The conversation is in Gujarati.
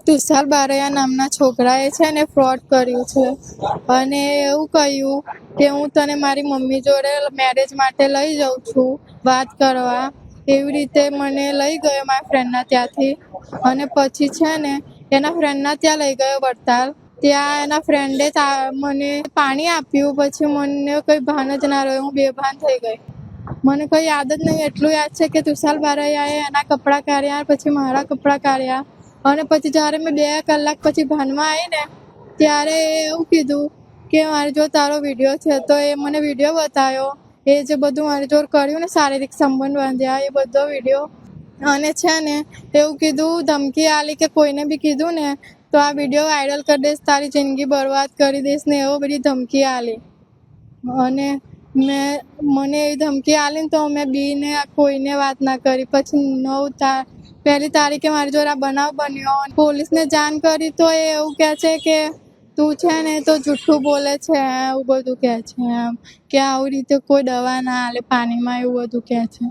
તુષાર બારૈયા નામના છોકરાએ છે ને ફ્રોડ કર્યું છે અને એવું કહ્યું કે હું તને મારી મમ્મી જોડે મેરેજ માટે લઈ જાઉં છું વાત કરવા. એવી રીતે મને લઈ ગયો મારા ફ્રેન્ડના ત્યાંથી અને પછી છે ને એના ફ્રેન્ડના ત્યાં લઈ ગયો વડતાલ. ત્યાં એના ફ્રેન્ડે મને પાણી આપ્યું, પછી મને કંઈ ભાન જ ના રહ્યું, હું બેભાન થઈ ગઈ. મને કોઈ યાદ જ નહીં. એટલું યાદ છે કે તુષાર બારૈયાએ એના કપડાં કાઢ્યા, પછી મારા કપડાં કાઢ્યા અને પછી જ્યારે મેં 2 કલાક પછી ભાનમાં આવી ને ત્યારે એવું કીધું કે મારી જોડે તારો વિડીયો છે. તો એ મને વિડીયો બતાવ્યો, એ જે બધું મારી જોડે કર્યું ને, શારીરિક સંબંધ બાંધ્યા, એ બધો વિડીયો. અને છે ને એવું કીધું, ધમકી આલી કે કોઈને બી કીધું ને તો આ વિડીયો વાયરલ કરી દઈશ, તારી જિંદગી બરબાદ કરી દઈશ ને એવો બધી ધમકી આલી. અને મને એવી ધમકી આલી ને તો મેં બીને કોઈને વાત ના કરી. પછી 1 તારીખે મારી જોડે આ બનાવ બન્યો. પોલીસને જાણ કરી તો એ એવું કહે છે કે તું છે ને તો જૂઠું બોલે છે, એવું બધું કહે છે એમ, કે આવી રીતે કોઈ દવા ના આલે પાણીમાં, એવું બધું કહે છે.